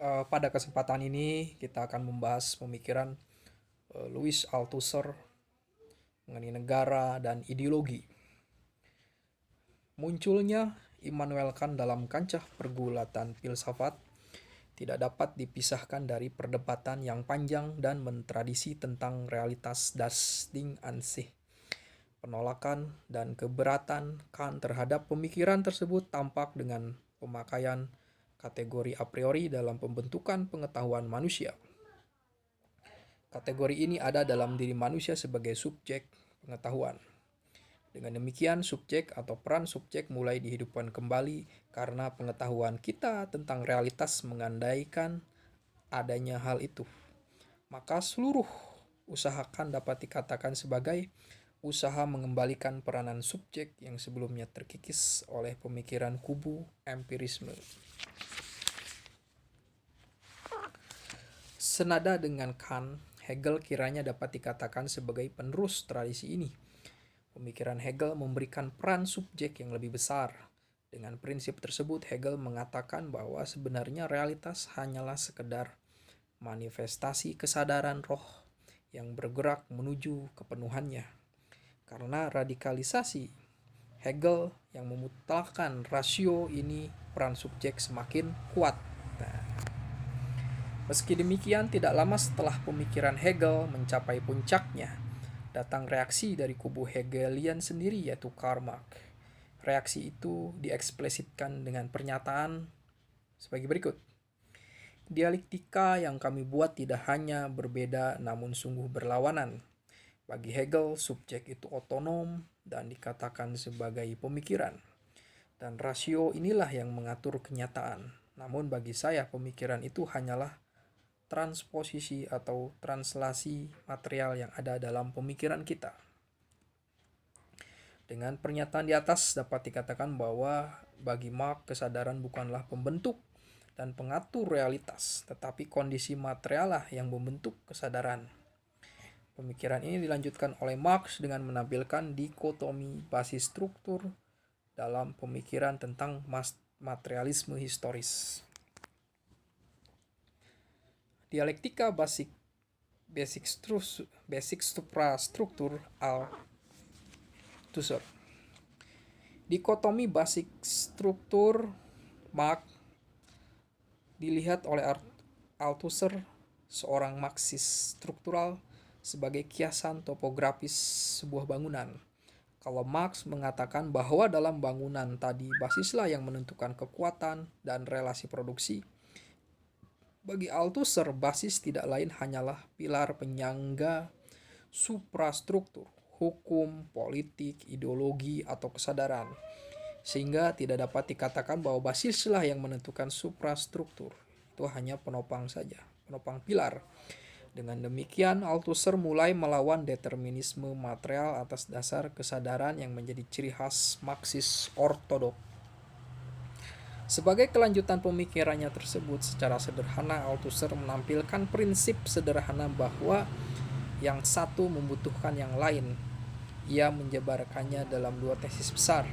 Pada kesempatan ini kita akan membahas pemikiran Louis Althusser mengenai negara dan ideologi. Munculnya Immanuel Kant dalam kancah pergulatan filsafat tidak dapat dipisahkan dari perdebatan yang panjang dan mentradisi tentang realitas das Ding an sich. Penolakan dan keberatan Kant terhadap pemikiran tersebut tampak dengan pemakaian kategori a priori dalam pembentukan pengetahuan manusia. Kategori ini ada dalam diri manusia sebagai subjek pengetahuan. Dengan demikian, subjek atau peran subjek mulai dihidupkan kembali karena pengetahuan kita tentang realitas mengandaikan adanya hal itu. Maka seluruh usahakan dapat dikatakan sebagai usaha mengembalikan peranan subjek yang sebelumnya terkikis oleh pemikiran kubu empirisme. Senada dengan Kant, Hegel kiranya dapat dikatakan sebagai penerus tradisi ini. Pemikiran Hegel memberikan peran subjek yang lebih besar. Dengan prinsip tersebut, Hegel mengatakan bahwa sebenarnya realitas hanyalah sekedar manifestasi kesadaran roh yang bergerak menuju kepenuhannya. Karena radikalisasi Hegel yang memutlakkan rasio ini, peran subjek semakin kuat. Meski demikian, tidak lama setelah pemikiran Hegel mencapai puncaknya, datang reaksi dari kubu Hegelian sendiri, yaitu Karl Marx. Reaksi itu dieksplisitkan dengan pernyataan sebagai berikut. Dialektika yang kami buat tidak hanya berbeda namun sungguh berlawanan. Bagi Hegel, subjek itu otonom dan dikatakan sebagai pemikiran. Dan rasio inilah yang mengatur kenyataan. Namun bagi saya, pemikiran itu hanyalah transposisi atau translasi material yang ada dalam pemikiran kita. Dengan pernyataan di atas dapat dikatakan bahwa bagi Marx kesadaran bukanlah pembentuk dan pengatur realitas, tetapi kondisi material lah yang membentuk kesadaran. Pemikiran ini dilanjutkan oleh Marx dengan menampilkan dikotomi basis struktur dalam pemikiran tentang materialisme historis. Dialektika basic suprastruktur Althusser. Dikotomi basic struktur Marx dilihat oleh Althusser, seorang Marxis struktural, sebagai kiasan topografis sebuah bangunan. Kalau Marx mengatakan bahwa dalam bangunan tadi basislah yang menentukan kekuatan dan relasi produksi, bagi Althusser basis tidak lain hanyalah pilar penyangga suprastruktur, hukum, politik, ideologi, atau kesadaran. Sehingga tidak dapat dikatakan bahwa basislah yang menentukan suprastruktur. Itu hanya penopang saja, penopang pilar. Dengan demikian, Althusser mulai melawan determinisme material atas dasar kesadaran yang menjadi ciri khas Marxis ortodok. Sebagai kelanjutan pemikirannya tersebut, secara sederhana Althusser menampilkan prinsip sederhana bahwa yang satu membutuhkan yang lain. Ia menjabarkannya dalam dua tesis besar.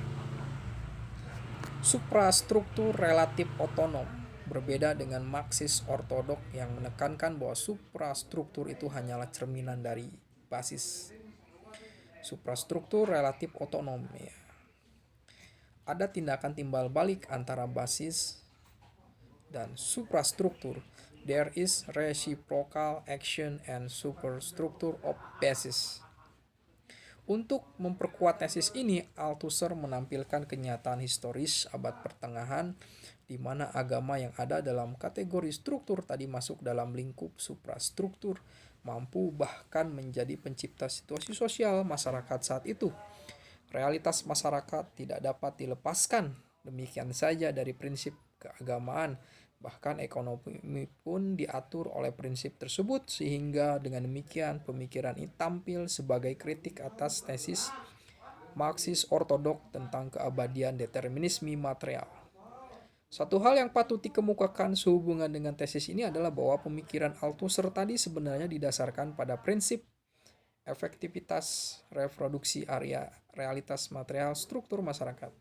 Suprastruktur relatif otonom berbeda dengan Marxis ortodok yang menekankan bahwa suprastruktur itu hanyalah cerminan dari basis. Suprastruktur relatif otonom, ya. Ada tindakan timbal balik antara basis dan suprastruktur. There is reciprocal action and superstructure of basis. Untuk memperkuat tesis ini, Althusser menampilkan kenyataan historis abad pertengahan di mana agama yang ada dalam kategori struktur tadi masuk dalam lingkup suprastruktur, mampu bahkan menjadi pencipta situasi sosial masyarakat saat itu. Realitas masyarakat tidak dapat dilepaskan demikian saja dari prinsip keagamaan. Bahkan ekonomi pun diatur oleh prinsip tersebut, sehingga dengan demikian pemikiran ini tampil sebagai kritik atas tesis Marxis ortodok tentang keabadian determinisme material. Satu hal yang patut dikemukakan sehubungan dengan tesis ini adalah bahwa pemikiran Althusser tadi sebenarnya didasarkan pada prinsip efektivitas reproduksi area realitas material struktur masyarakat.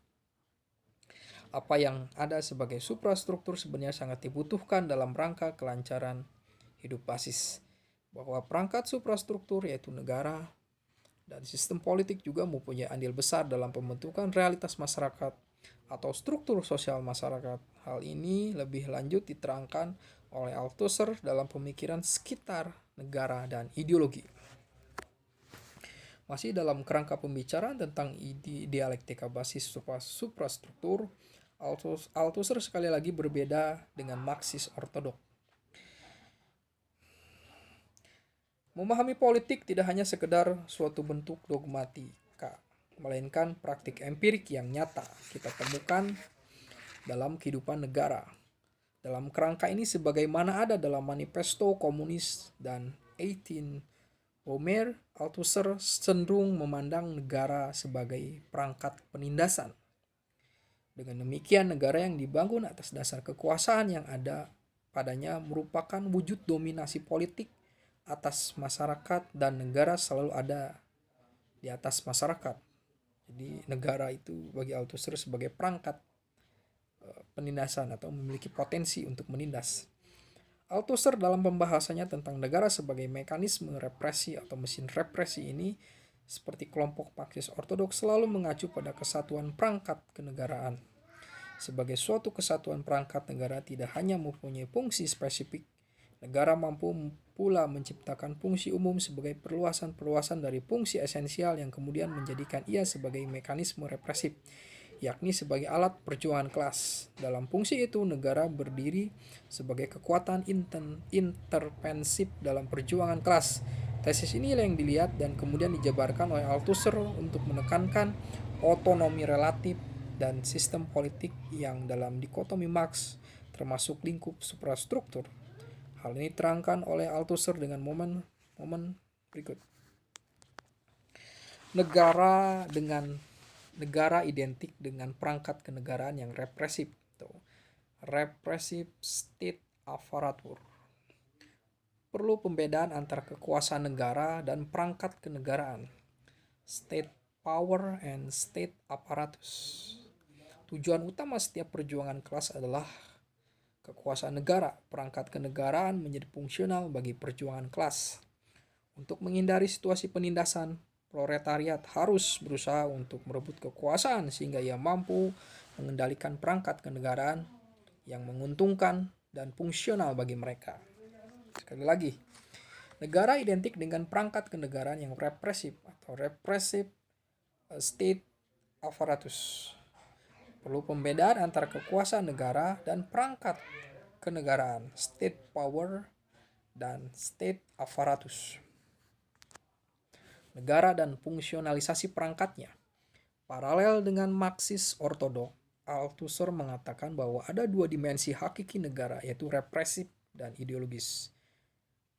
Apa yang ada sebagai suprastruktur sebenarnya sangat dibutuhkan dalam rangka kelancaran hidup basis. Bahwa perangkat suprastruktur yaitu negara dan sistem politik juga mempunyai andil besar dalam pembentukan realitas masyarakat atau struktur sosial masyarakat. Hal ini lebih lanjut diterangkan oleh Althusser dalam pemikiran sekitar negara dan ideologi. Masih dalam kerangka pembicaraan tentang dialektika basis suprastruktur, Althusser sekali lagi berbeda dengan Marxis ortodok. Memahami politik tidak hanya sekedar suatu bentuk dogmatika, melainkan praktik empirik yang nyata kita temukan dalam kehidupan negara. Dalam kerangka ini sebagaimana ada dalam Manifesto Komunis dan 18 Homer, Althusser cenderung memandang negara sebagai perangkat penindasan. Dengan demikian, negara yang dibangun atas dasar kekuasaan yang ada padanya merupakan wujud dominasi politik atas masyarakat, dan negara selalu ada di atas masyarakat. Jadi negara itu bagi Althusser sebagai perangkat penindasan atau memiliki potensi untuk menindas. Althusser dalam pembahasannya tentang negara sebagai mekanisme represi atau mesin represi ini, seperti kelompok Marxis ortodoks, selalu mengacu pada kesatuan perangkat kenegaraan. Sebagai suatu kesatuan perangkat, negara tidak hanya mempunyai fungsi spesifik, negara mampu pula menciptakan fungsi umum sebagai perluasan-perluasan dari fungsi esensial yang kemudian menjadikan ia sebagai mekanisme represif, yakni sebagai alat perjuangan kelas. Dalam fungsi itu, negara berdiri sebagai kekuatan intervensif dalam perjuangan kelas. Tesis inilah yang dilihat dan kemudian dijabarkan oleh Althusser untuk menekankan otonomi relatif dan sistem politik yang dalam dikotomi Marx termasuk lingkup suprastruktur. Hal ini terangkan oleh Althusser dengan momen berikut. Negara identik dengan perangkat kenegaraan yang represif. Represif state apparatus. Perlu pembedaan antara kekuasaan negara dan perangkat kenegaraan, state power and state apparatus. Tujuan utama setiap perjuangan kelas adalah kekuasaan negara. Perangkat kenegaraan menjadi fungsional bagi perjuangan kelas. Untuk menghindari situasi penindasan, proletariat harus berusaha untuk merebut kekuasaan sehingga ia mampu mengendalikan perangkat kenegaraan yang menguntungkan dan fungsional bagi mereka. Sekali lagi, negara identik dengan perangkat kenegaraan yang represif atau repressive state apparatus. Perlu pembedaan antara kekuasaan negara dan perangkat kenegaraan, state power dan state apparatus. Negara dan fungsionalisasi perangkatnya. Paralel dengan Marxis ortodok, Althusser mengatakan bahwa ada dua dimensi hakiki negara, yaitu represif dan ideologis.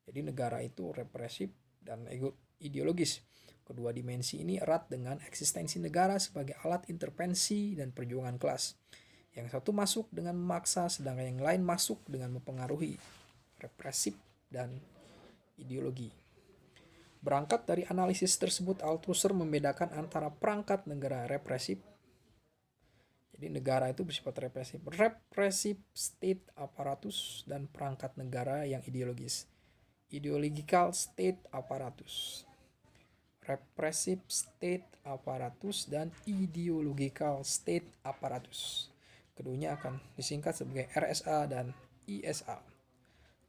Jadi negara itu represif dan ideologis. Kedua dimensi ini erat dengan eksistensi negara sebagai alat intervensi dan perjuangan kelas. Yang satu masuk dengan memaksa, sedangkan yang lain masuk dengan mempengaruhi, represif dan ideologi. Berangkat dari analisis tersebut, Althusser membedakan antara perangkat negara represif. Jadi negara itu bersifat represif. Represif state apparatus dan perangkat negara yang ideologis. Ideological state apparatus. Repressive state apparatus dan ideological state apparatus. Keduanya akan disingkat sebagai RSA dan ISA.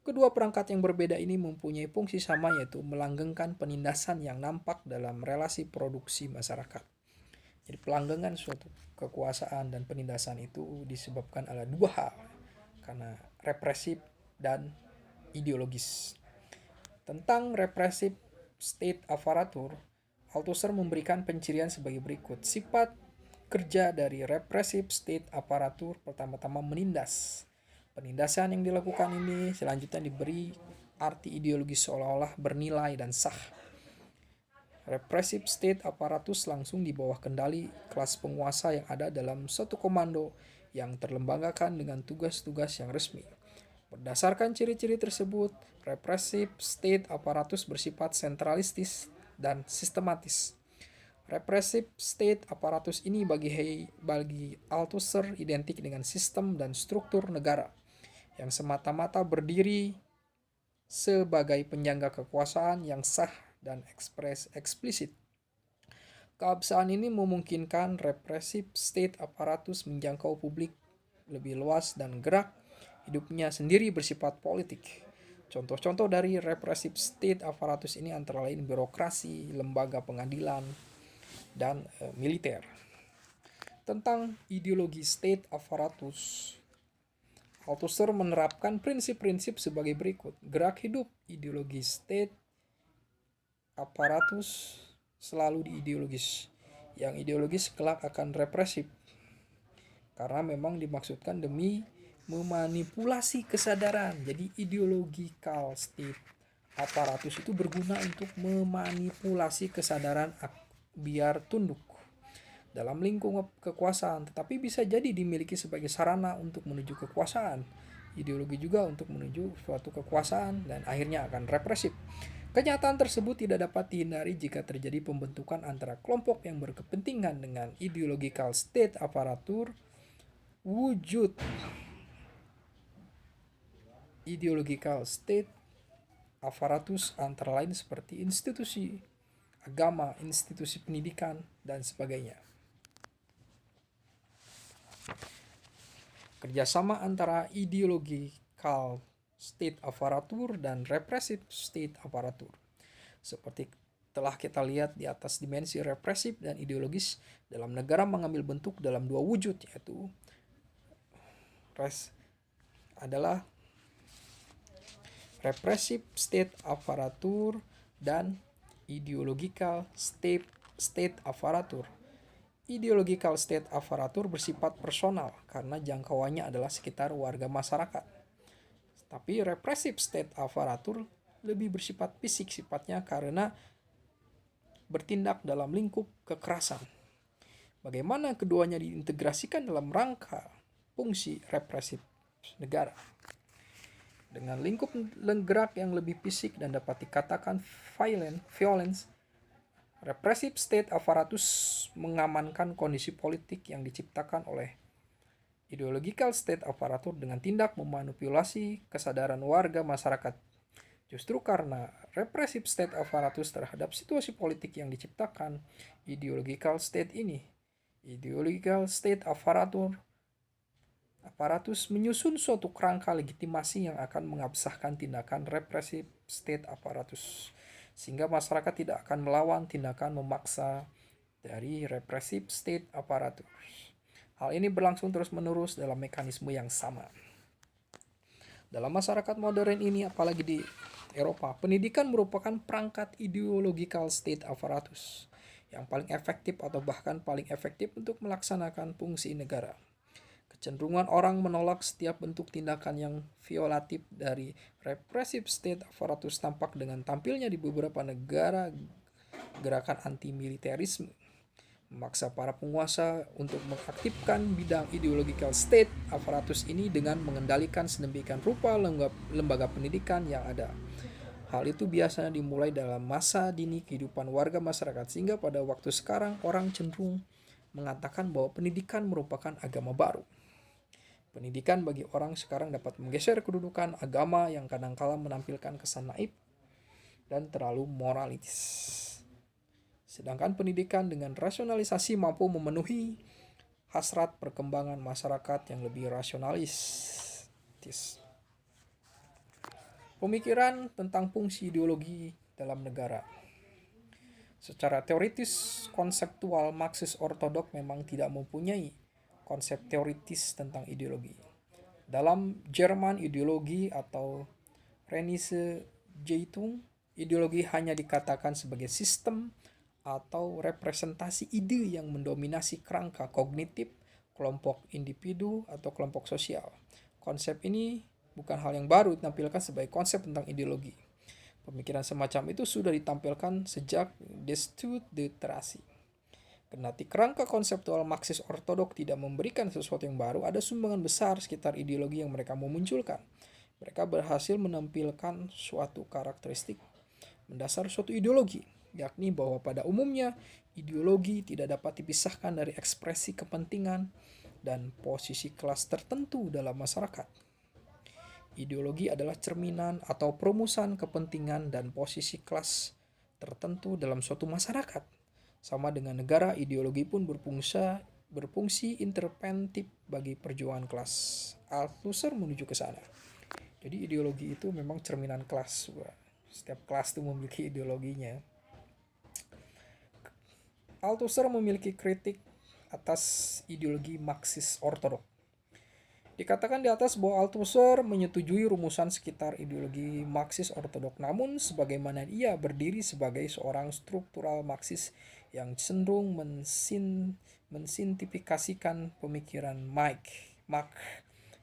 Kedua perangkat yang berbeda ini mempunyai fungsi sama, yaitu melanggengkan penindasan yang nampak dalam relasi produksi masyarakat. Jadi pelanggengan suatu kekuasaan dan penindasan itu disebabkan oleh dua hal, karena represif dan ideologis. Tentang represif state apparatus, Althusser memberikan pencirian sebagai berikut. Sifat kerja dari represif state apparatus pertama-tama menindas. Penindasan yang dilakukan ini selanjutnya diberi arti ideologis seolah-olah bernilai dan sah. Represif state apparatus langsung di bawah kendali kelas penguasa yang ada dalam suatu komando yang terlembagakan dengan tugas-tugas yang resmi. Berdasarkan ciri-ciri tersebut, represif state apparatus bersifat sentralistis dan sistematis. Repressive state apparatus ini bagi Althusser identik dengan sistem dan struktur negara yang semata-mata berdiri sebagai penyangga kekuasaan yang sah dan eksplisit. Keabsahan ini memungkinkan repressive state apparatus menjangkau publik lebih luas dan gerak hidupnya sendiri bersifat politik. Contoh-contoh dari repressive state apparatus ini antara lain birokrasi, lembaga pengadilan, dan militer. Tentang ideologi state apparatus, Althusser menerapkan prinsip-prinsip sebagai berikut. Gerak hidup ideologi state apparatus selalu diideologis. Yang ideologis kelak akan represif. Karena memang dimaksudkan demi memanipulasi kesadaran. Jadi ideological state apparatus itu berguna untuk memanipulasi kesadaran biar tunduk dalam lingkungan kekuasaan, tetapi bisa jadi dimiliki sebagai sarana untuk menuju kekuasaan. Ideologi juga untuk menuju suatu kekuasaan dan akhirnya akan represif. Kenyataan tersebut tidak dapat dihindari jika terjadi pembentukan antara kelompok yang berkepentingan dengan ideological state aparatur. Wujud ideological state aparatus antara lain seperti institusi agama, institusi pendidikan, dan sebagainya. Kerjasama antara ideological state aparatur dan repressive state aparatur. Seperti telah kita lihat di atas, dimensi represif dan ideologis dalam negara mengambil bentuk dalam dua wujud, yaitu adalah repressive state aparatur dan ideological state aparatur. Ideological state aparatur bersifat personal karena jangkauannya adalah sekitar warga masyarakat. Tapi repressive state aparatur lebih bersifat fisik sifatnya karena bertindak dalam lingkup kekerasan. Bagaimana keduanya diintegrasikan dalam rangka fungsi represif negara? Dengan lingkup gerak yang lebih fisik dan dapat dikatakan violence, repressive state aparatus mengamankan kondisi politik yang diciptakan oleh ideological state aparatur dengan tindak memanipulasi kesadaran warga masyarakat. Justru karena repressive state aparatus terhadap situasi politik yang diciptakan ideological state ini, ideological state aparatus menyusun suatu kerangka legitimasi yang akan mengabsahkan tindakan repressive state aparatus, sehingga masyarakat tidak akan melawan tindakan memaksa dari repressive state aparatus. Hal ini berlangsung terus-menerus dalam mekanisme yang sama. Dalam masyarakat modern ini, apalagi di Eropa, pendidikan merupakan perangkat ideological state aparatus yang paling efektif atau bahkan paling efektif untuk melaksanakan fungsi negara. Kecenderungan orang menolak setiap bentuk tindakan yang violatif dari repressive state apparatus tampak dengan tampilnya di beberapa negara gerakan anti-militerisme, memaksa para penguasa untuk mengaktifkan bidang ideological state apparatus ini dengan mengendalikan sedemikian rupa lembaga pendidikan yang ada. Hal itu biasanya dimulai dalam masa dini kehidupan warga masyarakat, sehingga pada waktu sekarang orang cenderung mengatakan bahwa pendidikan merupakan agama baru. Pendidikan bagi orang sekarang dapat menggeser kedudukan agama yang kadangkala menampilkan kesan naif dan terlalu moralitis. Sedangkan pendidikan dengan rasionalisasi mampu memenuhi hasrat perkembangan masyarakat yang lebih rasionalis. Pemikiran tentang fungsi ideologi dalam negara. Secara teoritis, konseptual Marxis ortodok memang tidak mempunyai konsep teoritis tentang ideologi. Dalam Jerman ideologi atau Renise Zeitung, ideologi hanya dikatakan sebagai sistem atau representasi ide yang mendominasi kerangka kognitif kelompok individu atau kelompok sosial. Konsep ini bukan hal yang baru ditampilkan sebagai konsep tentang ideologi. Pemikiran semacam itu sudah ditampilkan sejak Destutt de Tracy. Kendati kerangka konseptual Marxis ortodok tidak memberikan sesuatu yang baru, ada sumbangan besar sekitar ideologi yang mereka memunculkan. Mereka berhasil menampilkan suatu karakteristik mendasar suatu ideologi. yakni bahwa pada umumnya ideologi tidak dapat dipisahkan dari ekspresi kepentingan dan posisi kelas tertentu dalam masyarakat. Ideologi adalah cerminan atau perumusan kepentingan dan posisi kelas tertentu dalam suatu masyarakat. Sama dengan negara, ideologi pun berfungsi interventif bagi perjuangan kelas. Althusser menuju ke sana. Jadi ideologi itu memang cerminan kelas. Setiap kelas itu memiliki ideologinya. Althusser memiliki kritik atas ideologi Marxis ortodok. Dikatakan di atas bahwa Althusser menyetujui rumusan sekitar ideologi Marxis ortodok, namun sebagaimana ia berdiri sebagai seorang struktural Marxis yang cenderung mensintifikasikan pemikiran Marx,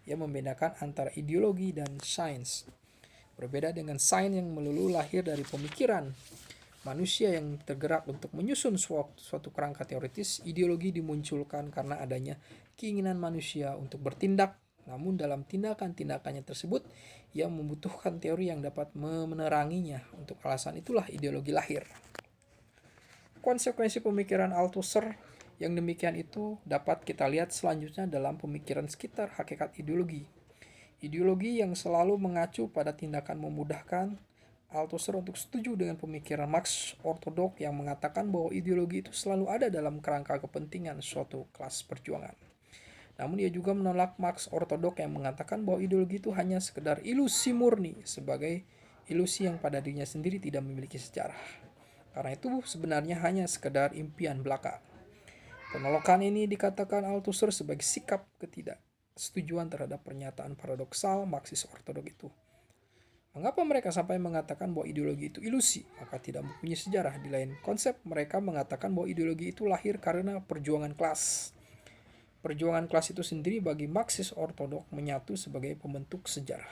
ia membedakan antara ideologi dan sains. Berbeda dengan sains yang melulu lahir dari pemikiran manusia yang tergerak untuk menyusun suatu kerangka teoritis, ideologi dimunculkan karena adanya keinginan manusia untuk bertindak, namun dalam tindakan-tindakannya tersebut, ia membutuhkan teori yang dapat meneranginya. Untuk alasan itulah ideologi lahir. Konsekuensi pemikiran Althusser yang demikian itu dapat kita lihat selanjutnya dalam pemikiran sekitar hakikat ideologi. Ideologi yang selalu mengacu pada tindakan memudahkan Althusser untuk setuju dengan pemikiran Marx ortodok yang mengatakan bahwa ideologi itu selalu ada dalam kerangka kepentingan suatu kelas perjuangan. Namun ia juga menolak Marx ortodok yang mengatakan bahwa ideologi itu hanya sekedar ilusi murni sebagai ilusi yang pada dirinya sendiri tidak memiliki sejarah. Karena itu sebenarnya hanya sekedar impian belaka. Penolakan ini dikatakan Althusser sebagai sikap ketidaksetujuan terhadap pernyataan paradoksal Marxis ortodok itu. Mengapa mereka sampai mengatakan bahwa ideologi itu ilusi, maka tidak mempunyai sejarah? Di lain konsep, mereka mengatakan bahwa ideologi itu lahir karena perjuangan kelas. Perjuangan kelas itu sendiri bagi Marxis ortodok menyatu sebagai pembentuk sejarah.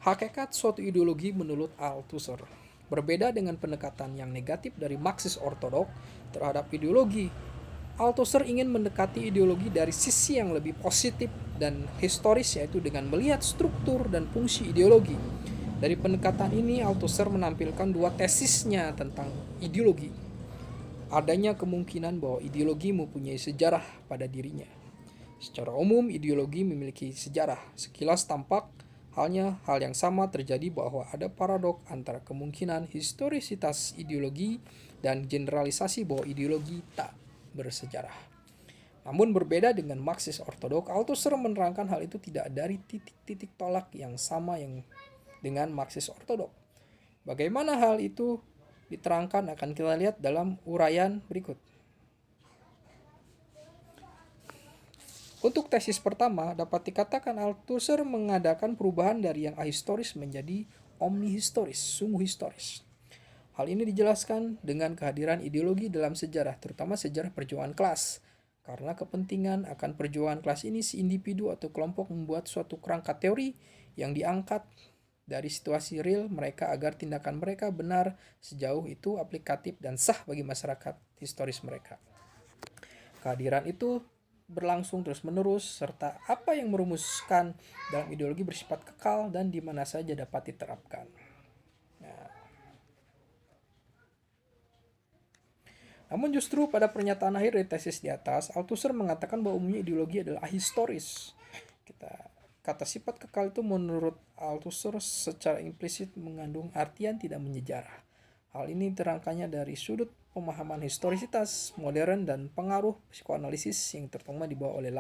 Hakikat suatu ideologi menurut Althusser berbeda dengan pendekatan yang negatif dari Marxis ortodok terhadap ideologi. Althusser ingin mendekati ideologi dari sisi yang lebih positif dan historis, yaitu dengan melihat struktur dan fungsi ideologi. Dari pendekatan ini, Althusser menampilkan dua tesisnya tentang ideologi. Adanya kemungkinan bahwa ideologi mempunyai sejarah pada dirinya. Secara umum, ideologi memiliki sejarah. Sekilas tampak, hal yang sama terjadi bahwa ada paradok antara kemungkinan historisitas ideologi dan generalisasi bahwa ideologi tak bersejarah. Namun berbeda dengan Marxis ortodok, Althusser menerangkan hal itu tidak dari titik-titik tolak yang sama dengan Marxis ortodok. Bagaimana hal itu diterangkan akan kita lihat dalam uraian berikut. Untuk tesis pertama, dapat dikatakan Althusser mengadakan perubahan dari yang ahistoris menjadi omnihistoris, sungguh historis. Hal ini dijelaskan dengan kehadiran ideologi dalam sejarah, terutama sejarah perjuangan kelas. Karena kepentingan akan perjuangan kelas ini, si individu atau kelompok membuat suatu kerangka teori yang diangkat dari situasi real mereka agar tindakan mereka benar sejauh itu aplikatif dan sah bagi masyarakat historis mereka. Kehadiran itu berlangsung terus-menerus, serta apa yang merumuskan dalam ideologi bersifat kekal dan di mana saja dapat diterapkan. Namun justru pada pernyataan akhir dari tesis di atas, Althusser mengatakan bahwa umumnya ideologi adalah ahistoris. Kata sifat kekal itu menurut Althusser secara implisit mengandung artian tidak menyejarah. Hal ini diterangkannya dari sudut pemahaman historisitas modern dan pengaruh psikoanalisis yang terutama dibawa oleh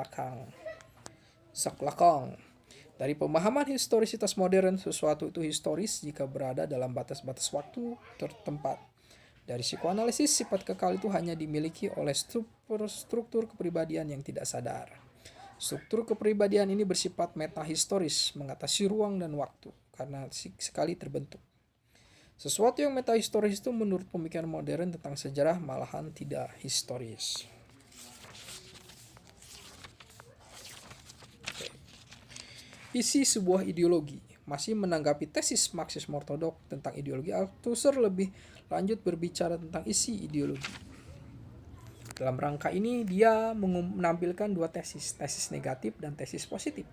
Jacques Lacan. Dari pemahaman historisitas modern, sesuatu itu historis jika berada dalam batas-batas waktu tertempat. Dari psikoanalisis, sifat kekal itu hanya dimiliki oleh struktur kepribadian yang tidak sadar. Struktur kepribadian ini bersifat metahistoris, mengatasi ruang dan waktu, karena sekali terbentuk. Sesuatu yang metahistoris itu menurut pemikiran modern tentang sejarah malahan tidak historis. Isi sebuah ideologi. Masih menanggapi tesis Marxisme ortodok tentang ideologi, Althusser lebih lanjut berbicara tentang isi ideologi. Dalam rangka ini, dia menampilkan dua tesis negatif dan tesis positif.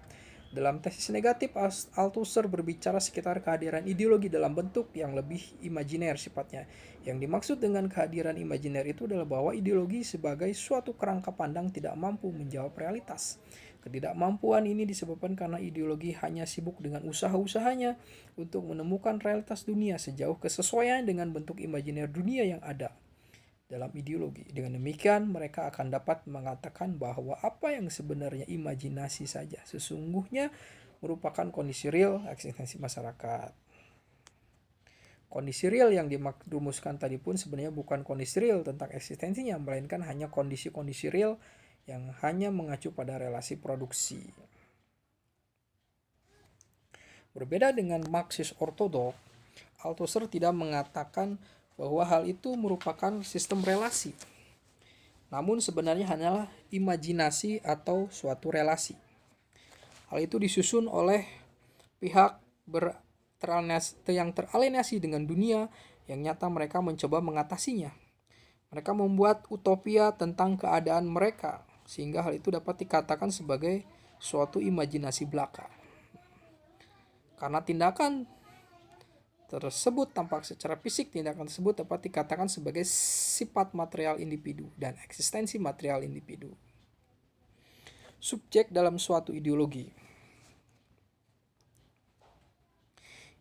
Dalam tesis negatif, Althusser berbicara sekitar kehadiran ideologi dalam bentuk yang lebih imajiner sifatnya. Yang dimaksud dengan kehadiran imajiner itu adalah bahwa ideologi sebagai suatu kerangka pandang tidak mampu menjawab realitas. Ketidakmampuan ini disebabkan karena ideologi hanya sibuk dengan usaha-usahanya untuk menemukan realitas dunia sejauh kesesuaian dengan bentuk imajiner dunia yang ada dalam ideologi. Dengan demikian, mereka akan dapat mengatakan bahwa apa yang sebenarnya imajinasi saja sesungguhnya merupakan kondisi real eksistensi masyarakat. Kondisi real yang dirumuskan tadi pun sebenarnya bukan kondisi real tentang eksistensinya, melainkan hanya kondisi-kondisi real yang hanya mengacu pada relasi produksi. Berbeda dengan Marxis ortodok, Althusser tidak mengatakan bahwa hal itu merupakan sistem relasi, namun sebenarnya hanyalah imajinasi atau suatu relasi. Hal itu disusun oleh pihak yang teralienasi dengan dunia yang nyata. Mereka mencoba mengatasinya. Mereka membuat utopia tentang keadaan mereka, sehingga hal itu dapat dikatakan sebagai suatu imajinasi belaka. Karena tindakan tersebut tampak secara fisik, tindakan tersebut dapat dikatakan sebagai sifat material individu dan eksistensi material individu. Subjek dalam suatu ideologi.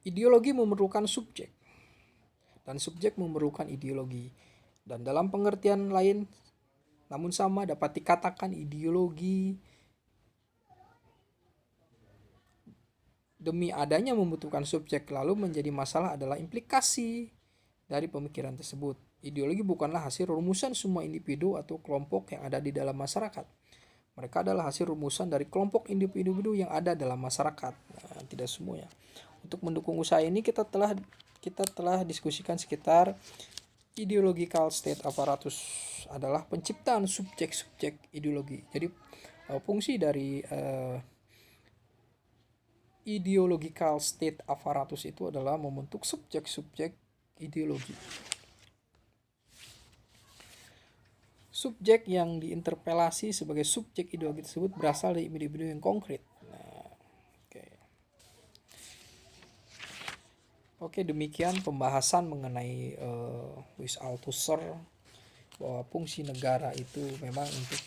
Ideologi memerlukan subjek, dan subjek memerlukan ideologi. Dan dalam pengertian lain, namun sama, dapat dikatakan ideologi demi adanya membutuhkan subjek, lalu menjadi masalah adalah implikasi dari pemikiran tersebut. Ideologi bukanlah hasil rumusan semua individu atau kelompok yang ada di dalam masyarakat. Mereka adalah hasil rumusan dari kelompok individu yang ada dalam masyarakat. Nah, tidak semuanya. Untuk mendukung usaha ini kita telah diskusikan sekitar ideological state apparatus adalah penciptaan subjek-subjek ideologi. Jadi fungsi dari ideological state apparatus itu adalah membentuk subjek-subjek ideologi. Subjek yang diinterpelasi sebagai subjek ideologi tersebut berasal dari individu yang konkret. Oke, demikian pembahasan mengenai Louis Althusser bahwa fungsi negara itu memang untuk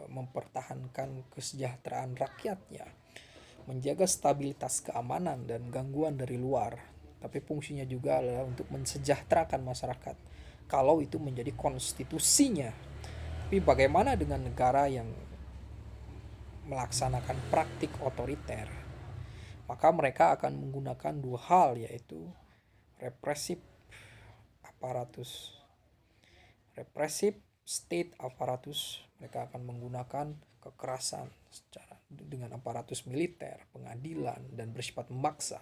mempertahankan kesejahteraan rakyatnya, menjaga stabilitas keamanan dan gangguan dari luar, tapi fungsinya juga adalah untuk mensejahterakan masyarakat kalau itu menjadi konstitusinya. Tapi bagaimana dengan negara yang melaksanakan praktik otoriter? Maka mereka akan menggunakan dua hal, yaitu represif state apparatus. Mereka akan menggunakan kekerasan dengan aparatus militer, pengadilan, dan bersifat memaksa.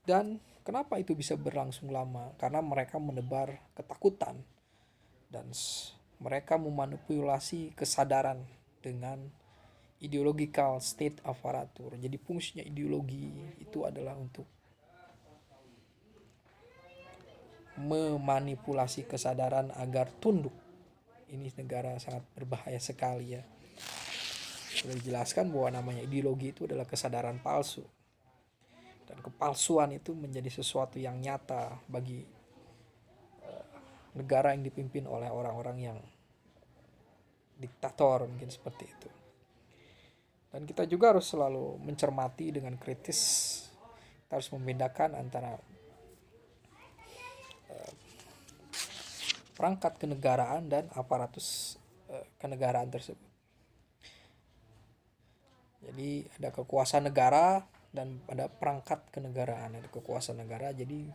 Dan kenapa itu bisa berlangsung lama? Karena mereka menebar ketakutan dan mereka memanipulasi kesadaran dengan ideological state apparatus. Jadi fungsinya ideologi itu adalah untuk memanipulasi kesadaran agar tunduk. Ini negara sangat berbahaya sekali ya. Sudah dijelaskan bahwa namanya ideologi itu adalah kesadaran palsu. Dan kepalsuan itu menjadi sesuatu yang nyata bagi negara yang dipimpin oleh orang-orang yang diktator, mungkin seperti itu. Dan kita juga harus selalu mencermati dengan kritis. Kita harus membedakan antara perangkat kenegaraan dan aparatus kenegaraan tersebut. Jadi ada kekuasaan negara dan ada perangkat kenegaraan, ada kekuasaan negara. Jadi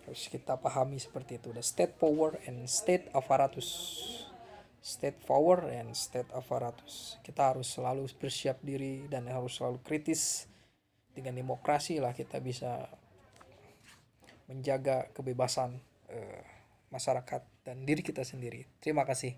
harus kita pahami seperti itu. Ada state power and state apparatus. State power and state apparatus. Kita harus selalu bersiap diri dan harus selalu kritis. Dengan demokrasi lah kita bisa menjaga kebebasan masyarakat dan diri kita sendiri. Terima kasih.